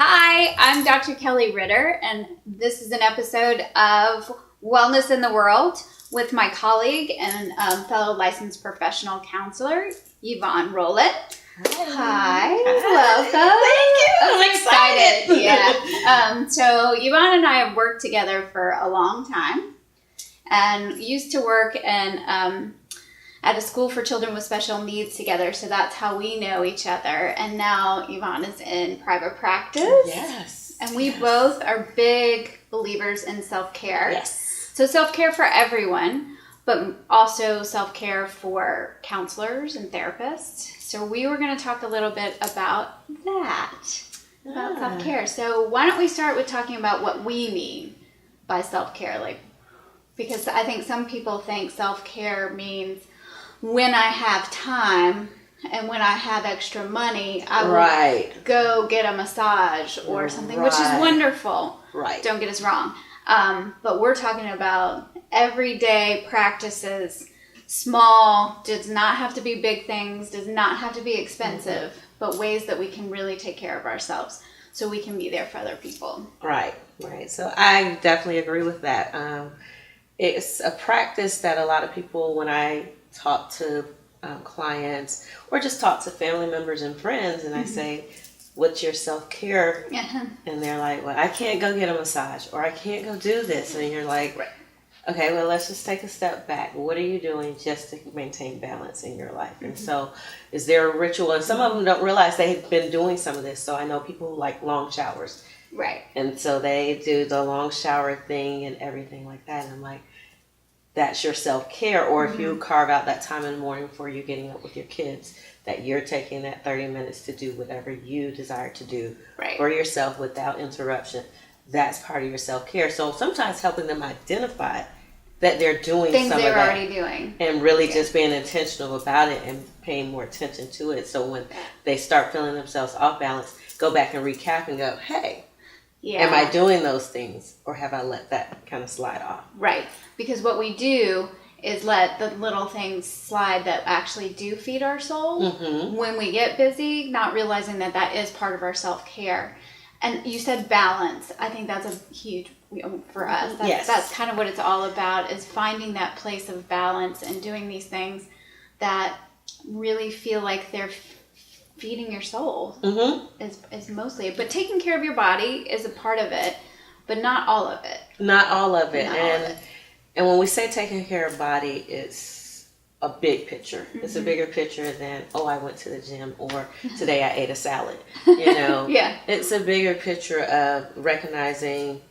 Hi, I'm Dr. Kelli Ritter, and this is an episode of Wellness in the World with my colleague and fellow licensed professional counselor, Yvon Roland. Hi. Welcome. Thank you. I'm excited. Yeah. So Yvon and I have worked together for a long time and used to work in at a school for children with special needs together. So that's how we know each other. And now Yvon is in private practice. Yes. And we both are big believers in self-care. Yes. So self-care for everyone, but also self-care for counselors and therapists. So we were going to talk a little bit about that, about self-care. So why don't we start with talking about what we mean by self-care? Because I think some people think self-care means when I have time and when I have extra money, I will go get a massage or something, which is wonderful. Right. Don't get us wrong. But we're talking about everyday practices, small, does not have to be big things, does not have to be expensive, but ways that we can really take care of ourselves so we can be there for other people. Right. So I definitely agree with that. It's a practice that a lot of people, when I talk to clients or just talk to family members and friends, and I say, what's your self-care? And they're like, well, I can't go get a massage or I can't go do this. And you're like, okay, well, let's just take a step back. What are you doing just to maintain balance in your life? And so is there a ritual? And some of them don't realize they've been doing some of this. So I know people who like long showers. Right. And so they do the long shower thing and everything like that. And I'm like, that's your self-care. Or if you carve out that time in the morning before you getting up with your kids, that you're taking that 30 minutes to do whatever you desire to do for yourself without interruption. That's part of your self-care. So sometimes helping them identify that they're doing things some they're of that already doing, and really just being intentional about it and paying more attention to it. So when they start feeling themselves off balance, go back and recap and go, hey, am I doing those things, or have I let that kind of slide off? Right. Because what we do is let the little things slide that actually do feed our soul when we get busy, not realizing that that is part of our self-care. And you said balance. I think that's a huge, for us, that's kind of what it's all about, is finding that place of balance and doing these things that really feel like they're feeding your soul is mostly it. But taking care of your body is a part of it, but not all of it. Not all of it. And when we say taking care of body, it's a big picture. It's a bigger picture than, I went to the gym, or today I ate a salad. It's a bigger picture of recognizing,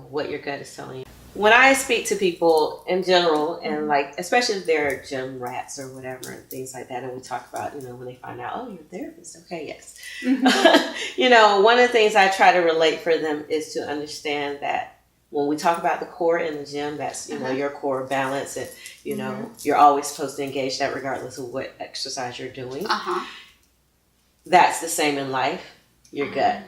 what your gut is telling you. When I speak to people in general, and especially if they're gym rats or whatever and things like that, and we talk about, when they find out, you're a therapist. Okay, yes. One of the things I try to relate for them is to understand that when we talk about the core in the gym, that's, your core balance, and, you're always supposed to engage that regardless of what exercise you're doing. That's the same in life, your gut.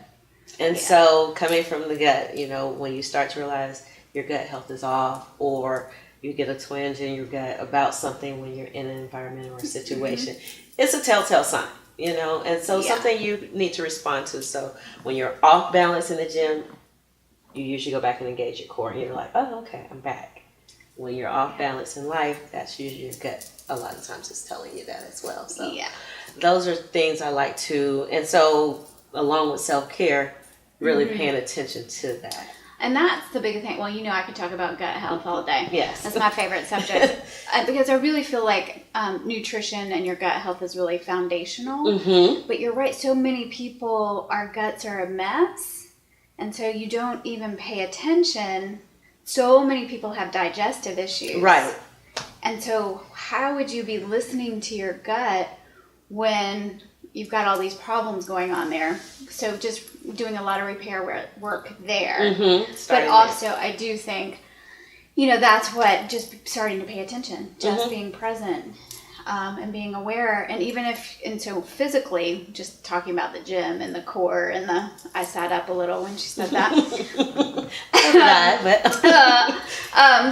And so coming from the gut, when you start to realize your gut health is off, or you get a twinge in your gut about something when you're in an environment or a situation, it's a telltale sign, and so something you need to respond to. So when you're off balance in the gym, you usually go back and engage your core, and you're like, oh, okay, I'm back. When you're off balance in life, that's usually your gut. A lot of times it's telling you that as well. So those are things I like to, and so along with self-care, really paying attention to that. And that's the big thing. Well, I could talk about gut health all day. Yes. That's my favorite subject. Because I really feel like nutrition and your gut health is really foundational. But you're right. So many people, our guts are a mess. And so you don't even pay attention. So many people have digestive issues. Right. And so how would you be listening to your gut when you've got all these problems going on there? So just doing a lot of repair work there. But also I do think, that's what, just starting to pay attention, just being present. And being aware, and even so physically, just talking about the gym and the core and I sat up a little when she said that.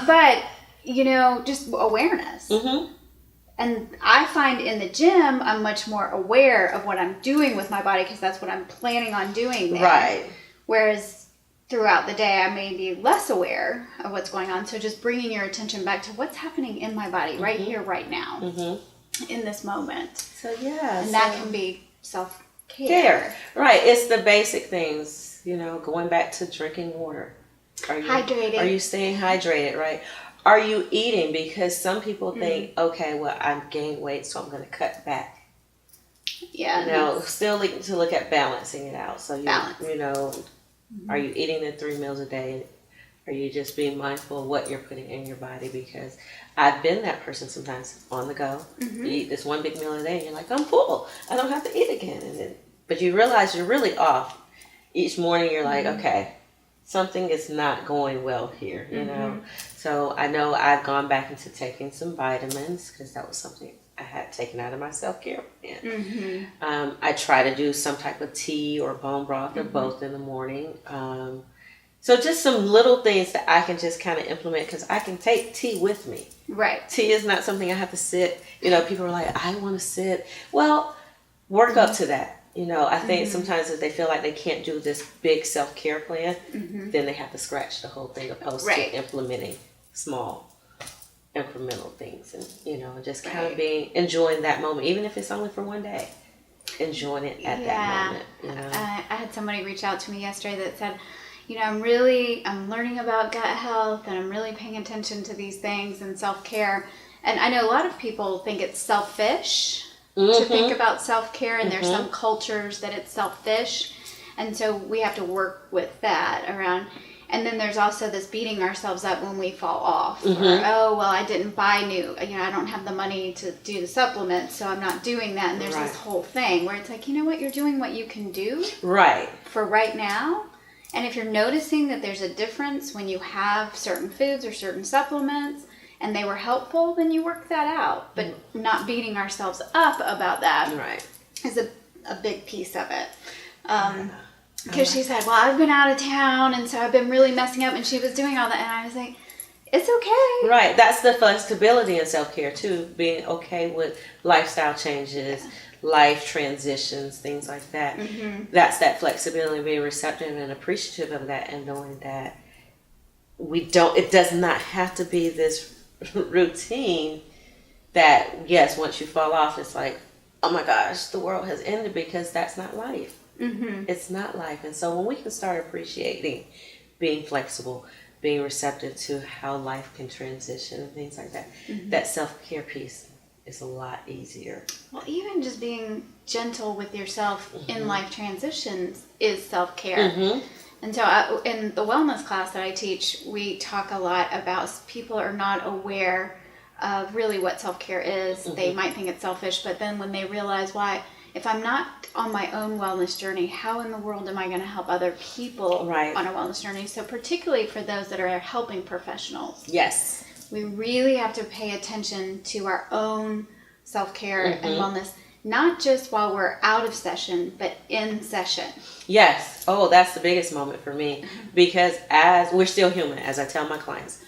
But just awareness. And I find in the gym, I'm much more aware of what I'm doing with my body because that's what I'm planning on doing there. Right. Whereas throughout the day, I may be less aware of what's going on. So just bringing your attention back to what's happening in my body right here, right now, in this moment. So, yeah. And that can be self-care. Right. It's the basic things, going back to drinking water. Hydrated. Are you staying hydrated, right? Are you eating? Because some people think, okay, well, I've gained weight, so I'm going to cut back. Yeah. Still need to look at balancing it out. So, Balance. Are you eating the 3 meals a day? Are you just being mindful of what you're putting in your body? Because I've been that person sometimes on the go. You eat this one big meal a day and you're like, I'm full. I don't have to eat again. But you realize you're really off. Each morning you're like, okay, something is not going well here, So I know I've gone back into taking some vitamins because that was something I had taken out of my self-care plan. I try to do some type of tea or bone broth or both in the morning. So just some little things that I can just kind of implement because I can take tea with me. Right. Tea is not something I have to sit. People are like, I want to sit. Well, work up to that. I think sometimes if they feel like they can't do this big self-care plan, then they have to scratch the whole thing opposed to implementing small incremental things and just kind of enjoying that moment, even if it's only for one day, enjoying it at that moment. I had somebody reach out to me yesterday that said, I'm learning about gut health and I'm really paying attention to these things and self-care. And I know a lot of people think it's selfish to think about self-care, and there's some cultures that it's selfish, and so we have to work with that around. And then there's also this beating ourselves up when we fall off, or I didn't buy new, I don't have the money to do the supplements, so I'm not doing that. And there's this whole thing where it's like, you're doing what you can do for right now. And if you're noticing that there's a difference when you have certain foods or certain supplements and they were helpful, then you work that out. But not beating ourselves up about that is a big piece of it. Because she said, well, I've been out of town, and so I've been really messing up, and she was doing all that. And I was like, it's okay. Right. That's the flexibility in self-care, too. Being okay with lifestyle changes, life transitions, things like that. That's that flexibility, being receptive and appreciative of that, and knowing that it does not have to be this routine that, yes, once you fall off, it's like, oh my gosh, the world has ended, because that's not life. It's not life. And so when we can start appreciating being flexible, being receptive to how life can transition and things like that, that self-care piece is a lot easier. Well, even just being gentle with yourself in life transitions is self-care. And so in the wellness class that I teach, we talk a lot about people are not aware of really what self-care is. They might think it's selfish, but then when they realize if I'm not on my own wellness journey, how in the world am I going to help other people on a wellness journey? So particularly for those that are helping professionals. Yes. We really have to pay attention to our own self-care and wellness, not just while we're out of session, but in session. Yes. Oh, that's the biggest moment for me, because as we're still human, as I tell my clients,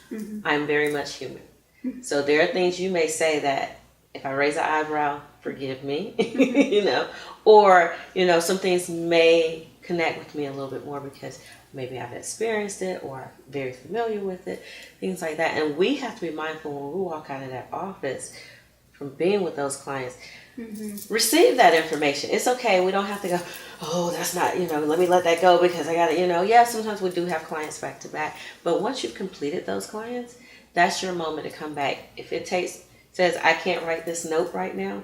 I'm very much human. So there are things you may say that if I raise an eyebrow, forgive me, or, some things may connect with me a little bit more because maybe I've experienced it or I'm very familiar with it, things like that. And we have to be mindful when we walk out of that office from being with those clients, receive that information. It's okay. We don't have to go, oh, that's not, let me let that go because I got to, yeah, sometimes we do have clients back to back. But once you've completed those clients, that's your moment to come back. If it says, I can't write this note right now,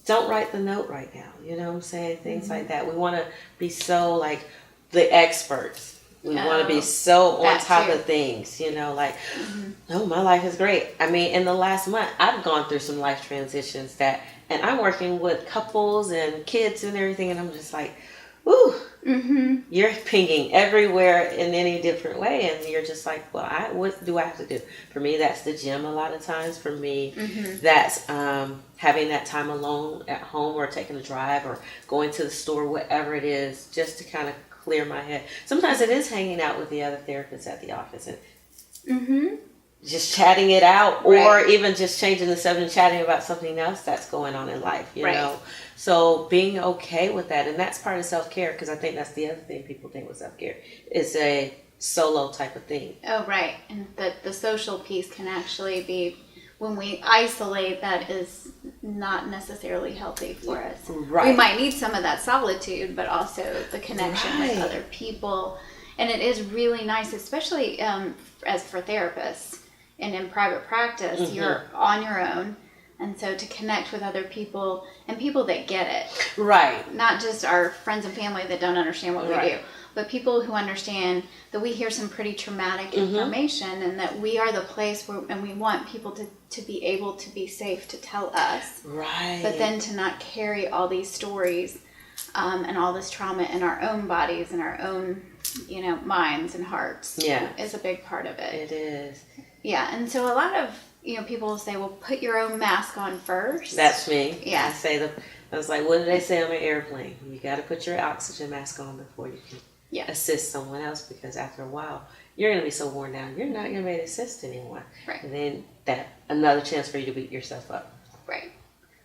don't write the note right now. You know what I'm saying? Things like that. We want to be so like the experts. We want to be so on top of things, oh, my life is great. I mean, in the last month, I've gone through some life transitions and I'm working with couples and kids and everything, and I'm just like, ooh, you're pinging everywhere in any different way, and you're just like, well, what do I have to do? For me, that's the gym a lot of times. For me, that's having that time alone at home, or taking a drive, or going to the store, whatever it is, just to kind of clear my head. Sometimes it is hanging out with the other therapists at the office. just chatting it out, or even just changing the subject and chatting about something else that's going on in life, you know. So being okay with that, and that's part of self-care, because I think that's the other thing people think with self-care is a solo type of thing. Oh, right. And the social piece can actually be, when we isolate, that is not necessarily healthy for us. Right. We might need some of that solitude, but also the connection with other people. And it is really nice, especially as for therapists and in private practice, you're on your own. And so to connect with other people and people that get it. Right. Not just our friends and family that don't understand what we do, but people who understand that we hear some pretty traumatic information, and that we are the place where, and we want people to be able to be safe to tell us. Right. But then to not carry all these stories and all this trauma in our own bodies and our own, you know, minds and hearts. Yeah. Is a big part of it. It is. Yeah. And so a lot of, you know, people will say, well, put your own mask on first. That's me. Yeah. I was like, what do they say on an airplane? You got to put your oxygen mask on before you can assist someone else, because after a while, you're going to be so worn down, you're not going to be able to assist anyone. Right. And then that another chance for you to beat yourself up. Right.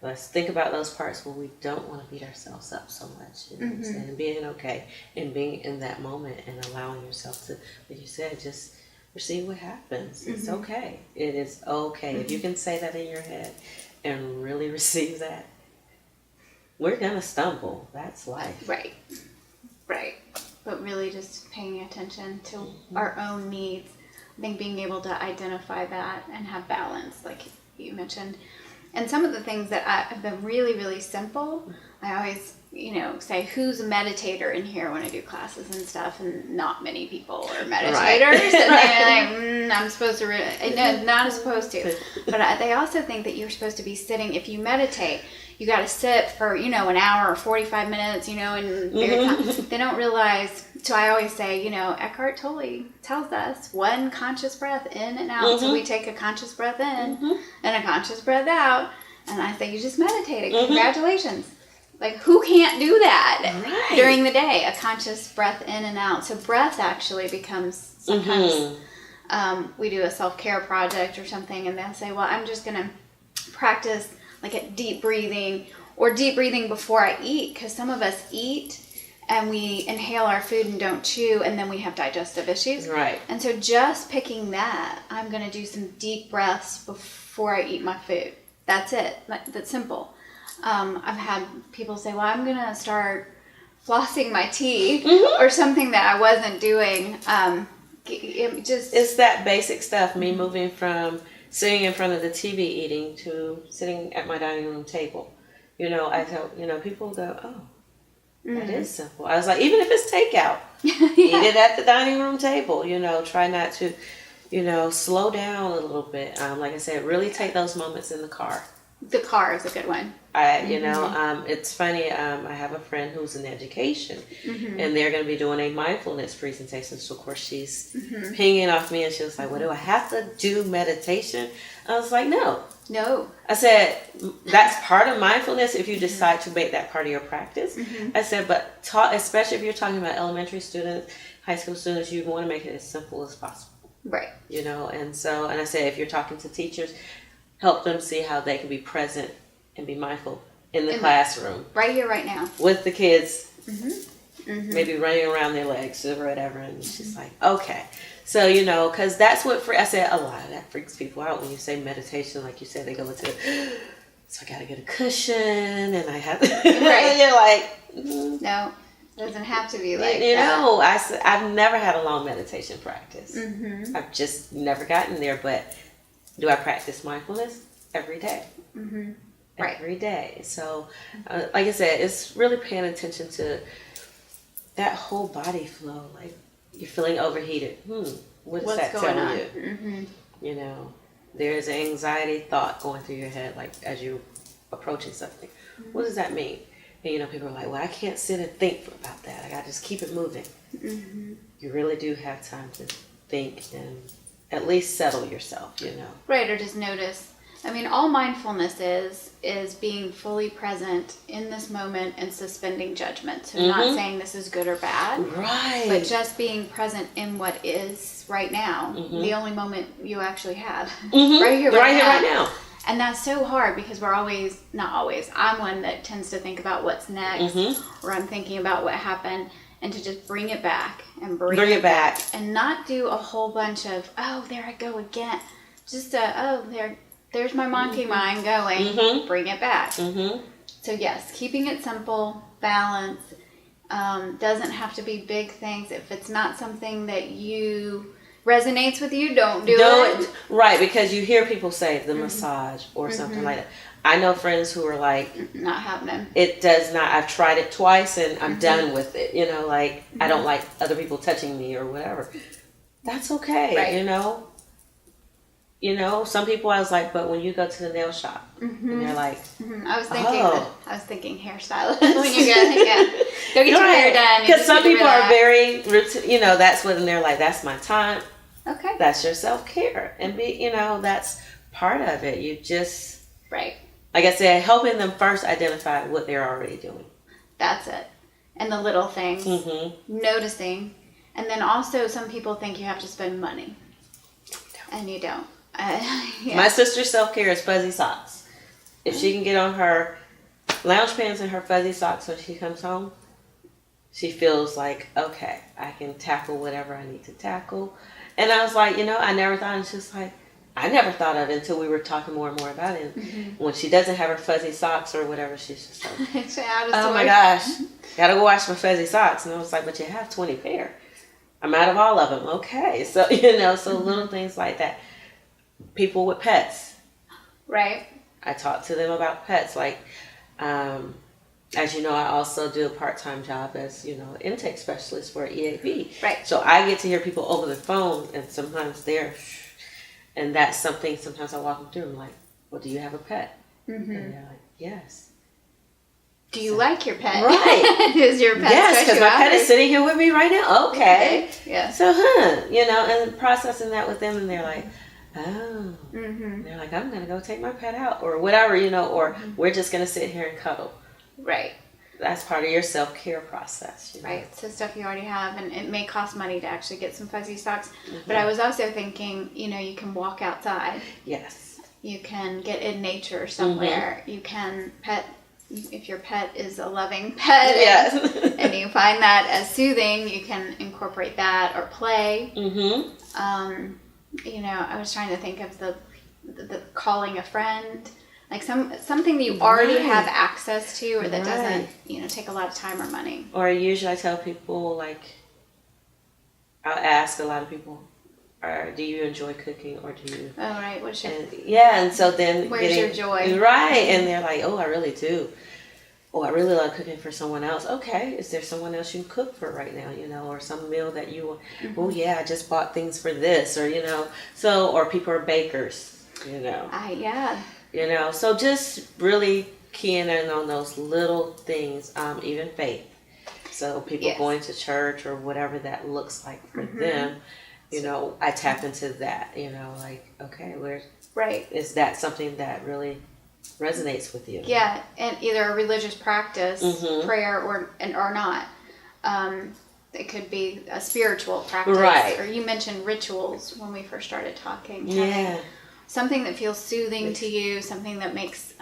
Let's think about those parts where we don't want to beat ourselves up so much. You know what I'm saying? Being okay and being in that moment and allowing yourself to, like you said, just receive what happens. It's okay. It is okay. If you can say that in your head and really receive that, we're going to stumble. That's life. Right. Right. But really just paying attention to our own needs. I think being able to identify that and have balance, like you mentioned. And some of the things that have been really, really simple, I always, you know, say, who's a meditator in here when I do classes and stuff? And not many people are meditators. Right. And they're like, I'm supposed to, no, not supposed to. But they also think that you're supposed to be sitting, if you meditate, you got to sit for, you know, an hour or 45 minutes, you know, and they don't realize. So I always say, you know, Eckhart Tolle tells us one conscious breath in and out. So we take a conscious breath in and a conscious breath out. And I say, you just meditated. Congratulations. Like, who can't do that during the day? A conscious breath in and out. So breath actually becomes sometimes we do a self-care project or something, and they'll say, well, I'm just going to practice like a deep breathing, or deep breathing before I eat, because some of us eat and we inhale our food and don't chew, and then we have digestive issues. Right. And so just picking that, I'm going to do some deep breaths before I eat my food. That's it. That's simple. I've had people say, well, I'm going to start flossing my teeth or something that I wasn't doing. It's that basic stuff, me moving from sitting in front of the TV eating to sitting at my dining room table. You know, I tell, you know, people go, oh, that is simple. I was like, even if it's takeout, eat it at the dining room table, you know, try not to, you know, slow down a little bit. Like I said, really take those moments in the car. The car is a good one. You know, it's funny. I have a friend who's in education, and they're going to be doing a mindfulness presentation. So, of course, she's pinging off me, and she was like, well, do I have to do meditation? I was like, no. I said, that's part of mindfulness if you decide to make that part of your practice. I said, but especially if you're talking about elementary students, high school students, you want to make it as simple as possible. Right. You know, and I said, if you're talking to teachers, help them see how they can be present and be mindful in the classroom. Right here, right now. With the kids, maybe running around their legs or whatever. And she's like, okay. So, you know, because that's what, I said, a lot of that freaks people out when you say meditation. Like you said, they go into, so I got to get a cushion and I have to, you're like, no, it doesn't have to be like that. You know, I've never had a long meditation practice. I've just never gotten there, but do I practice mindfulness? Every day. Every day. So, like I said, it's really paying attention to that whole body flow. Like, you're feeling overheated. What's that telling you? You know, there's an anxiety thought going through your head, like, as you're approaching something. What does that mean? And, you know, people are like, well, I can't sit and think about that. I got to just keep it moving. You really do have time to think and at least settle yourself, you know. Right, or just notice. I mean, all mindfulness is being fully present in this moment and suspending judgment. So not saying this is good or bad. Right. But just being present in what is right now. The only moment you actually have. Right here, right now. And that's so hard because we're always, not always, I'm one that tends to think about what's next. Or I'm thinking about what happened. And to just bring it back and bring it back. And not do a whole bunch of, oh, there I go again. Just there's my monkey mind going. Bring it back. So yes, keeping it simple, balance. Doesn't have to be big things. If it's not something that resonates with you, don't do it. Right, because you hear people say the massage or something like that. I know friends who are like, not happening. It does not. I've tried it twice and I'm done with it. You know, like I don't like other people touching me or whatever. That's okay. Right. You know, some people I was like, but when you go to the nail shop and they're like, I was thinking hairstylist when you go get your hair done. Because some people are very, you know, that's what, and they're like, that's my time. Okay. That's your self-care. And that's part of it. You just, right. Like I said, helping them first identify what they're already doing. That's it. And the little things, noticing. And then also some people think you have to spend money. And you don't. My sister's self-care is fuzzy socks. If she can get on her lounge pants and her fuzzy socks when she comes home, she feels like, okay, I can tackle whatever I need to tackle. And I was like, I never thought. And she's like, I never thought of it until we were talking more and more about it. When she doesn't have her fuzzy socks or whatever, she's just like, oh my gosh, gotta go wash my fuzzy socks. And I was like, but you have 20 pair. I'm out of all of them. Okay. So, so little things like that. People with pets. Right. I talk to them about pets. Like, as you know, I also do a part-time job as, intake specialist for EAP. Right. So I get to hear people over the phone and sometimes and that's something, sometimes I walk them through. I'm like, well, do you have a pet? And they're like, yes. Do you like your pet? Right. Is your pet yes, because my pet is sitting here with me right now. Okay. Yeah. So, and processing that with them, and they're like, oh. They're like, I'm going to go take my pet out or whatever, or we're just going to sit here and cuddle. Right. That's part of your self-care process. Right. So stuff you already have, and it may cost money to actually get some fuzzy socks. But I was also thinking, you can walk outside. Yes. You can get in nature somewhere. You can pet, if your pet is a loving pet. Yes. And you find that as soothing, you can incorporate that or play. I was trying to think of the calling a friend. Like something that you already have access to or that doesn't, take a lot of time or money. Or usually I tell people, like, I'll ask a lot of people, do you enjoy cooking or do you? Oh, right. What's your... and so then... Where's your joy? Right. And they're like, oh, I really do. Oh, I really love cooking for someone else. Okay. Is there someone else you cook for right now, or some meal that you want? Oh, yeah, I just bought things for this or, or people are bakers, Yeah. So just really keying in on those little things, even faith. So people going to church or whatever that looks like for them, I tap into that, like, okay, is that something that really resonates with you? Yeah, and either a religious practice, prayer, or not. It could be a spiritual practice. Right. Or you mentioned rituals when we first started talking. Yeah. Something that feels soothing to you, something that makes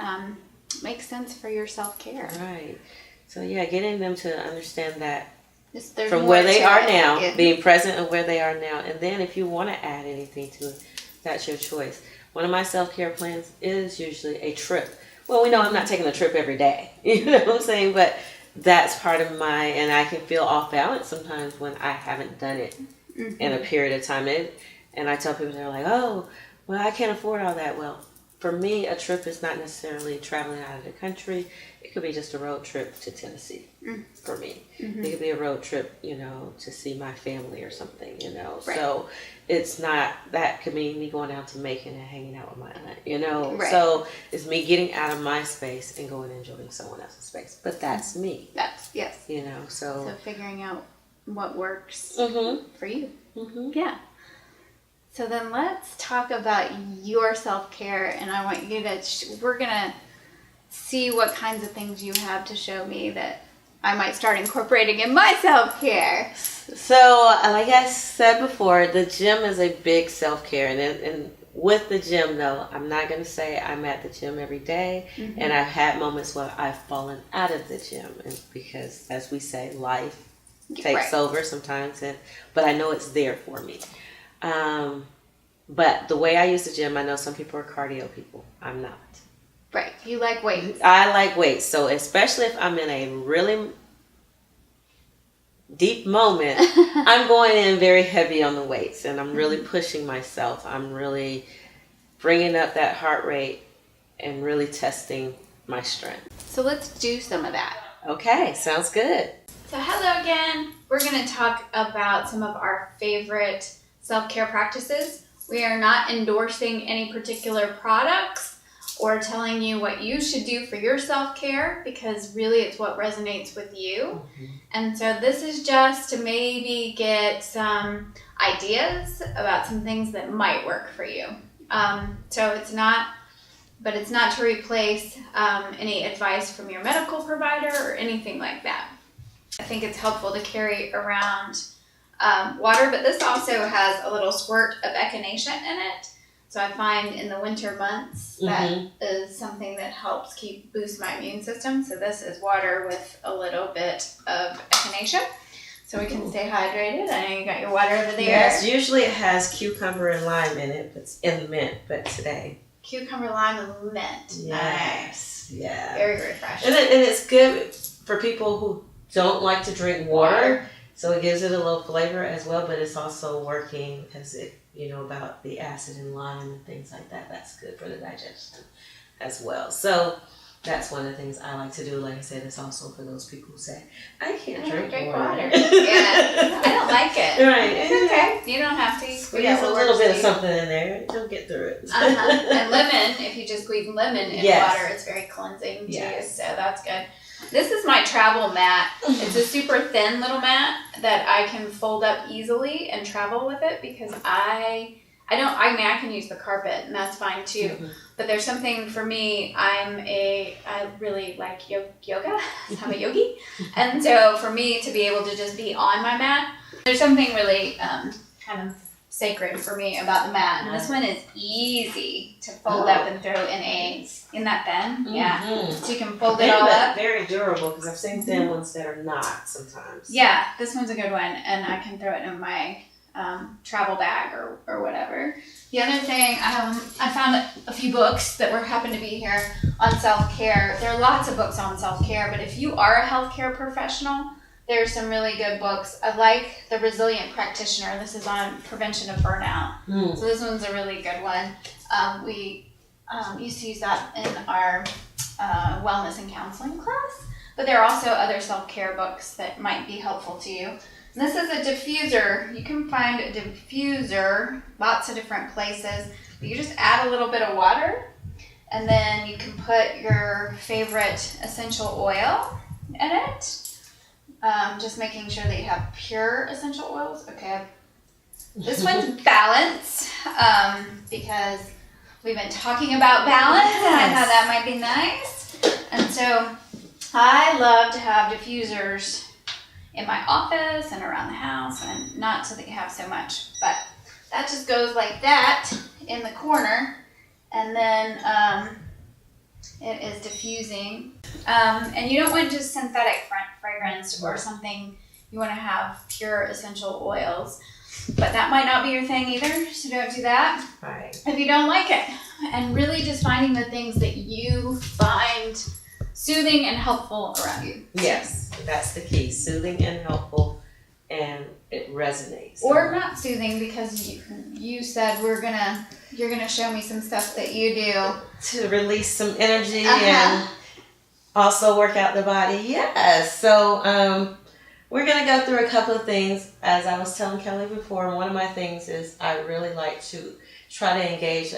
sense for your self-care. Right. So, getting them to understand that There's from where they are now, being present of where they are now. And then if you want to add anything to it, that's your choice. One of my self-care plans is usually a trip. Well, we know I'm not taking a trip every day. You know what I'm saying? But that's part of and I can feel off balance sometimes when I haven't done it in a period of time. And I tell people, they're like, oh, well, I can't afford all that. Well, for me, a trip is not necessarily traveling out of the country. It could be just a road trip to Tennessee for me. It could be a road trip, to see my family or something, Right. So it's not, that could mean me going out to Macon and hanging out with my aunt, Right. So it's me getting out of my space and going and enjoying someone else's space. But that's me. Yes. So figuring out what works for you. Mm-hmm. Yeah. So then let's talk about your self-care, and I want you to, we're going to see what kinds of things you have to show me that I might start incorporating in my self-care. So, like I said before, the gym is a big self-care, and with the gym, though, I'm not going to say I'm at the gym every day, and I've had moments where I've fallen out of the gym, and because, as we say, life takes over sometimes, but I know it's there for me. But the way I use the gym, I know some people are cardio people. I'm not. Right. You like weights. I like weights. So especially if I'm in a really deep moment, I'm going in very heavy on the weights, and I'm really pushing myself. I'm really bringing up that heart rate and really testing my strength. So let's do some of that. Okay, sounds good. So hello again. We're going to talk about some of our favorite self-care practices. We are not endorsing any particular products or telling you what you should do for your self-care, because really it's what resonates with you. And so this is just to maybe get some ideas about some things that might work for you. So it's not to replace any advice from your medical provider or anything like that. I think it's helpful to carry around water, but this also has a little squirt of echinacea in it. So I find in the winter months that is something that helps boost my immune system. So this is water with a little bit of echinacea, so we can stay hydrated. I know you got your water over there. Yes, usually it has cucumber and lime in it. It's in mint, but today. Cucumber, lime, and mint. Yes, yeah. Very refreshing. And it's good for people who don't like to drink water. So it gives it a little flavor as well, but it's also working because about the acid in lime and things like that. That's good for the digestion as well. So that's one of the things I like to do. Like I said, it's also for those people who say, I can't drink water. Yeah, I don't like it. Right. It's okay. You don't have to. Squeeze a little bit of something in there. You'll get through it. And lemon, if you just squeeze lemon in water, it's very cleansing too. So that's good. This is my travel mat. It's a super thin little mat that I can fold up easily and travel with it, because I can use the carpet, and that's fine too. But there's something for me, I really like yoga. I'm a yogi. And so for me to be able to just be on my mat, there's something really kind of sacred for me about the mat. And this one is easy to fold up and throw in that thin. Yeah. So you can fold it all up. Very durable, because I've seen thin ones that are not sometimes. Yeah, this one's a good one, and I can throw it in my travel bag or whatever. The other thing, I found a few books that happen to be here on self-care. There are lots of books on self-care, but if you are a healthcare professional, there's some really good books. I like The Resilient Practitioner. This is on prevention of burnout. So this one's a really good one. We used to use that in our wellness and counseling class, but there are also other self-care books that might be helpful to you. And this is a diffuser. You can find a diffuser lots of different places. But you just add a little bit of water, and then you can put your favorite essential oil in it. Just making sure that you have pure essential oils. Okay. This one's balance, because we've been talking about balance, and I thought that might be nice. And so I love to have diffusers in my office and around the house, and not so that you have so much, but that just goes like that in the corner, and then it is diffusing. And you don't want just synthetic fragrance or something. You want to have pure essential oils, but that might not be your thing either, so don't do that. Right. If you don't like it. And really just finding the things that you find soothing and helpful around you. Yes, that's the key. Soothing and helpful, and it resonates. Or not soothing, because you said you're gonna show me some stuff that you do to release some energy and also work out the body. Yes. So we're gonna go through a couple of things. As I was telling Kelli before, one of my things is I really like to try to engage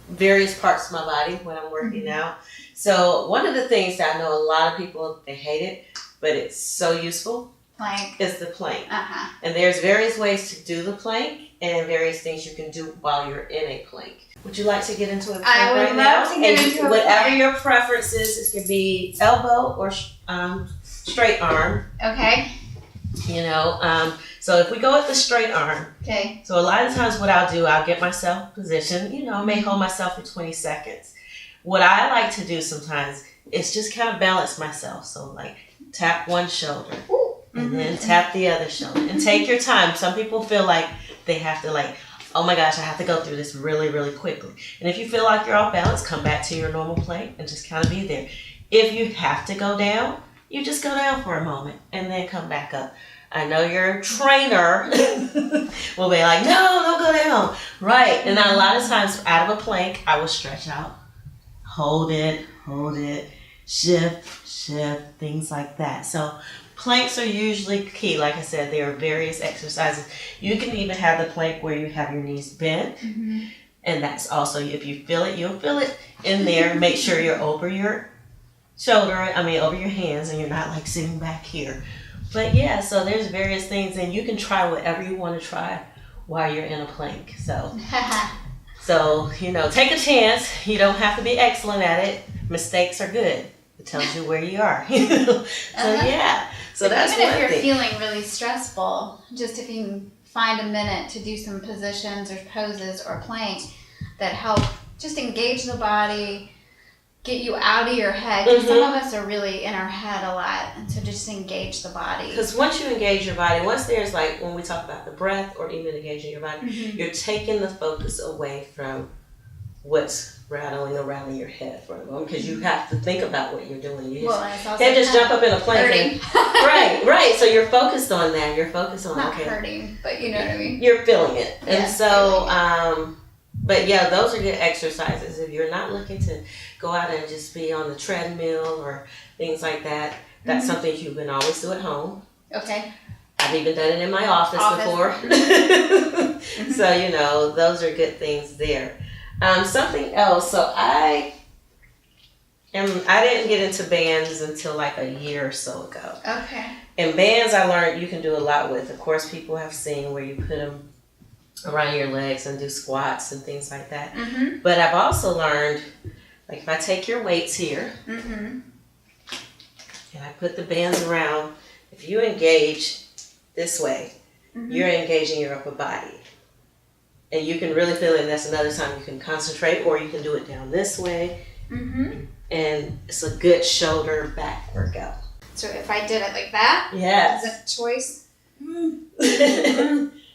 various parts of my body when I'm working out. So one of the things that I know a lot of people, they hate it, but it's so useful, plank. Is the plank. And there's various ways to do the plank and various things you can do while you're in a plank. Would you like to get into a plank I would right love now? to get into a plank. Whatever your preference is, it could be elbow or straight arm. Okay. You know, so if we go with the straight arm. Okay. So a lot of times what I'll do, I'll get myself positioned. You know, I may hold myself for 20 seconds. What I like to do sometimes is just kind of balance myself. So like tap one shoulder and then tap the other shoulder. And take your time. Some people feel like they have to like, oh my gosh, I have to go through this really, really quickly. And if you feel like you're off balance, come back to your normal plank and just kind of be there. If you have to go down, you just go down for a moment and then come back up. I know your trainer will be like, no, don't go down. Right. And then a lot of times out of a plank, I will stretch out, hold it, shift, things like that. So planks are usually key. Like I said, there are various exercises. You can even have the plank where you have your knees bent. And that's also, if you feel it, you'll feel it in there. Make sure you're over your over your hands and you're not like sitting back here. But yeah, so there's various things and you can try whatever you want to try while you're in a plank. So, you know, take a chance. You don't have to be excellent at it. Mistakes are good. It tells you where you are. So that's even if you're feeling really stressful, just if you can find a minute to do some positions or poses or plank that help just engage the body, get you out of your head. Because some of us are really in our head a lot, and so just engage the body. Because once you engage your body, once there's like, when we talk about the breath or even engaging your body, you're taking the focus away from what's rattling around in your head for a moment, because you have to think about what you're doing. You can't just jump up in a plank. Right. So you're focused on that. You're focused on not hurting, but you know what I mean. You're feeling it, and so. But yeah, those are good exercises. If you're not looking to go out and just be on the treadmill or things like that, that's something you can always do at home. Okay. I've even done it in my office. Before. So, you know, those are good things there. Something else. So I didn't get into bands until like a year or so ago. Okay. And bands I learned you can do a lot with. Of course, people have seen where you put them around your legs and do squats and things like that. But I've also learned, like if I take your weights here and I put the bands around, if you engage this way, you're engaging your upper body. And you can really feel it, and that's another time you can concentrate, or you can do it down this way. And it's a good shoulder back workout. So if I did it like that, is that a choice?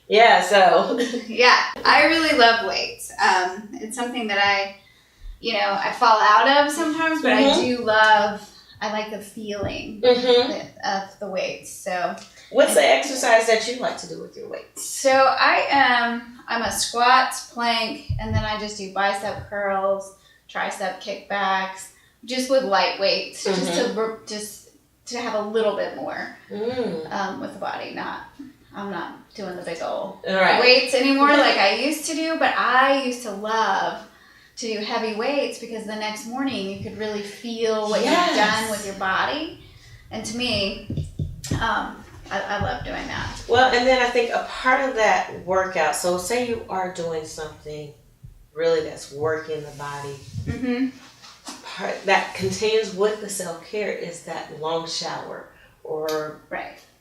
Yeah, so. Yeah, I really love weights. It's something that I fall out of sometimes, but I like the feeling of the weights. So. What's the exercise that you like to do with your weights? So I'm a squats, plank, and then I just do bicep curls, tricep kickbacks, just with light weights, just to have a little bit more with the body. I'm not doing the big old weights anymore like I used to do, but I used to love to do heavy weights because the next morning you could really feel what you've done with your body. And to me, I love doing that. Well, and then I think a part of that workout, so say you are doing something really that's working the body, part that continues with the self-care is that long shower or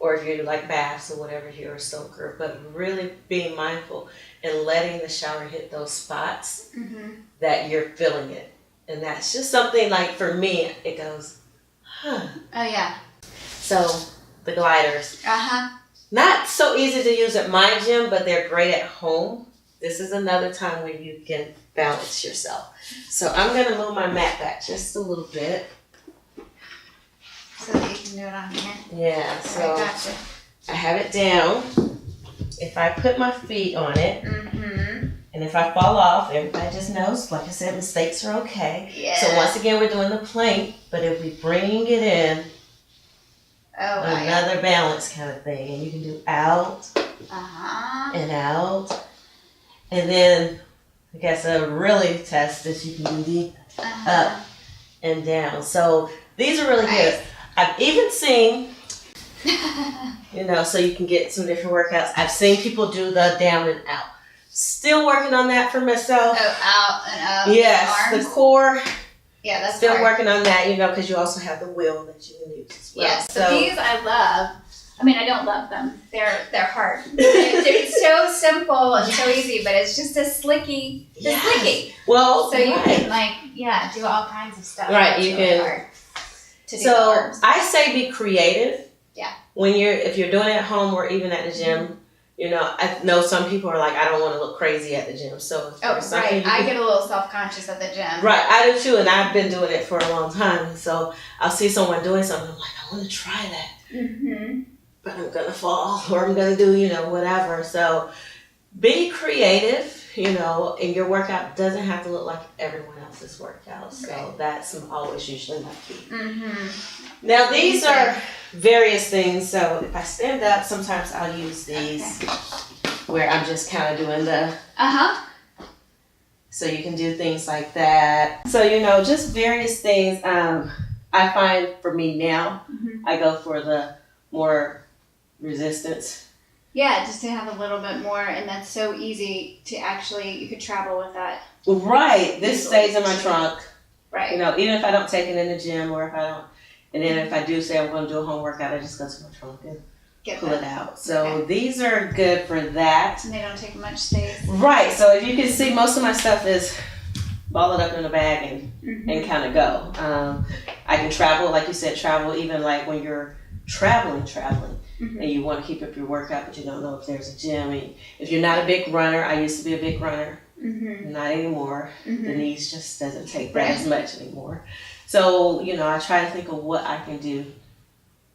if you like baths or whatever, you're a soaker, but really being mindful and letting the shower hit those spots that you're feeling it. And that's just something like, for me, it goes, Oh, yeah. So, the gliders. Not so easy to use at my gym, but they're great at home. This is another time where you can balance yourself. So, I'm going to move my mat back just a little bit. So that you can do it on here? Yeah, so I have it down. If I put my feet on it, and if I fall off, everybody just knows, like I said, mistakes are okay. Yeah. So once again, we're doing the plank, but if we bring it in, another balance kind of thing. And you can do out and out. And then, I guess a really test is you can do the up and down. So these are really good. I've even seen You know, so you can get some different workouts. I've seen people do the down and out. Still working on that for myself. Oh, out and up. Yes, the core. Yeah, that's still hard. working on that, you know, because you also have the wheel that you can use as well. Yes, so these I love. I mean, I don't love them. They're hard. They're so simple and so easy, but it's just a slicky. Slicky. Well, so you can do all kinds of stuff. Right, That's you really can. Hard to do So the arms. I say be creative. Yeah. If you're doing it at home or even at the gym, you know, I know some people are like, I don't want to look crazy at the gym. So right. I get a little self-conscious at the gym. Right, I do too, and I've been doing it for a long time. So I'll see someone doing something, I'm like, I want to try that. Mm-hmm. But I'm going to fall, or I'm going to do, you know, whatever. So be creative, you know, and your workout doesn't have to look like everyone else's workout. So that's always usually my key. Mm-hmm. Now, these are various things. So if I stand up, sometimes I'll use these where I'm just kind of doing the... So you can do things like that. So, you know, just various things. I find for me now, I go for the more resistance. Yeah, just to have a little bit more, and that's so easy to actually, you could travel with that. Right. This stays in my trunk. Right. You know, even if I don't take it in the gym, or if I don't, and then if I do say I'm going to do a home workout, I just go to my trunk and pull it out. So these are good for that. And they don't take much space. Right. So if you can see, most of my stuff is ball it up in a bag and kind of go. I can travel, like you said, travel even like when you're traveling, and you want to keep up your workout, but you don't know if there's a gym. And if you're not a big runner, I used to be a big runner, not anymore. The knees just doesn't take that as much anymore. So, you know, I try to think of what I can do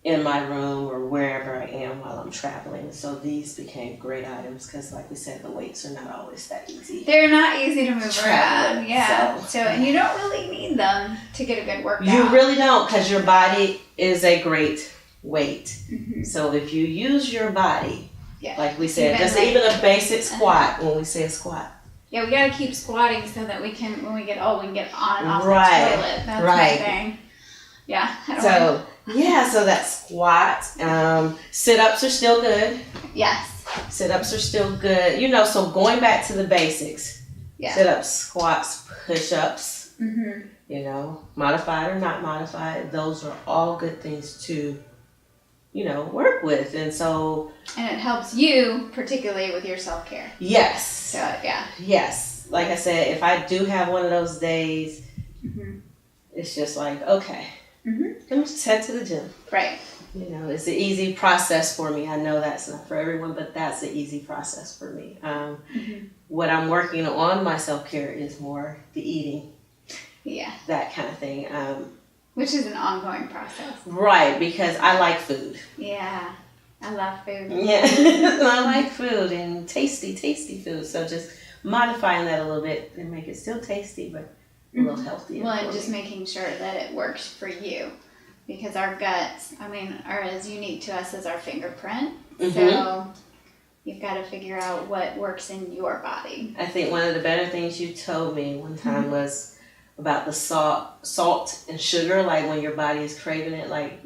in my room or wherever I am while I'm traveling. So these became great items because, like we said, the weights are not always that easy. They're not easy to move around. Yeah. So, and you don't really need them to get a good workout. You really don't, because your body is a great weight. So if you use your body, like we said, even a basic squat, when we say a squat. Yeah, we gotta keep squatting so that we can, when we get old, we can get on and off the toilet. That's my thing. Yeah. So that squat. Sit-ups are still good. Yes. Sit-ups are still good. You know, so going back to the basics. Yeah. Sit-ups, squats, push-ups. You know, modified or not modified, those are all good things to, you know, work with. And so... And it helps you, particularly with your self-care. Yes. So, yeah. Yes. Like I said, if I do have one of those days, it's just like, okay, let me just head to the gym. Right. You know, it's an easy process for me. I know that's not for everyone, but that's an easy process for me. What I'm working on my self-care is more the eating. Yeah. That kind of thing. Which is an ongoing process. Right, because I like food. Yeah. I love food. Yeah. I like food and tasty food. So just modifying that a little bit and make it still tasty, but a little healthier. Well, and just making sure that it works for you. Because our guts, are as unique to us as our fingerprint. So you've got to figure out what works in your body. I think one of the better things you told me one time was about the salt and sugar. Like when your body is craving it, like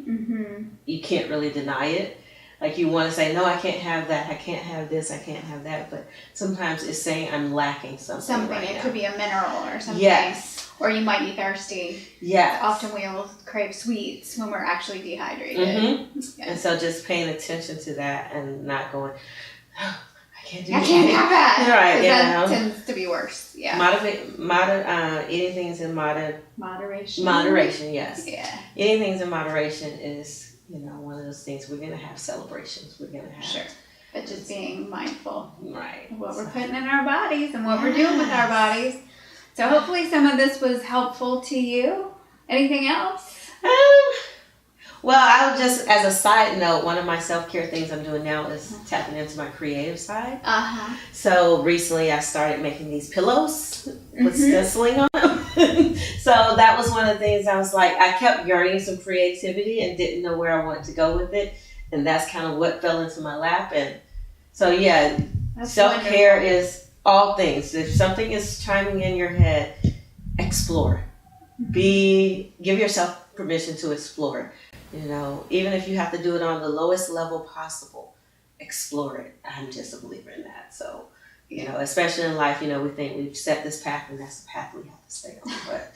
you can't really deny it. Like you want to say, no, I can't have that. I can't have this. I can't have that. But sometimes it's saying I'm lacking something. It could be a mineral or something. Yes. Or you might be thirsty. Yes. Often we will crave sweets when we're actually dehydrated. And so just paying attention to that and not going, oh, I can't have that. Right. That tends to be worse. Yeah. Eating things in moderation. Moderation, yes. Yeah. Eating things in moderation is, you know, one of those things. We're going to have celebrations. We're going to have. Sure. But just being mindful. Right. Of what we're putting in our bodies and what we're doing with our bodies. So hopefully some of this was helpful to you. Anything else? Well, I'll just, as a side note, one of my self-care things I'm doing now is tapping into my creative side. So recently I started making these pillows with stenciling on them. So that was one of the things I was like, I kept yearning some creativity and didn't know where I wanted to go with it. And that's kind of what fell into my lap. And so, self-care is all things. If something is chiming in your head, explore. Give yourself permission to explore. You know, even if you have to do it on the lowest level possible, explore it. I'm just a believer in that. So, you know, especially in life, you know, we think we've set this path and that's the path we have to stay on. But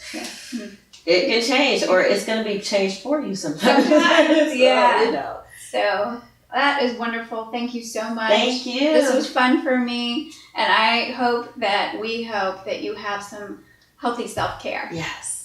it can change, or it's going to be changed for you sometimes. Sometimes, yeah. So, you know. So that is wonderful. Thank you so much. Thank you. This was fun for me, and I hope that you have some healthy self-care. Yes.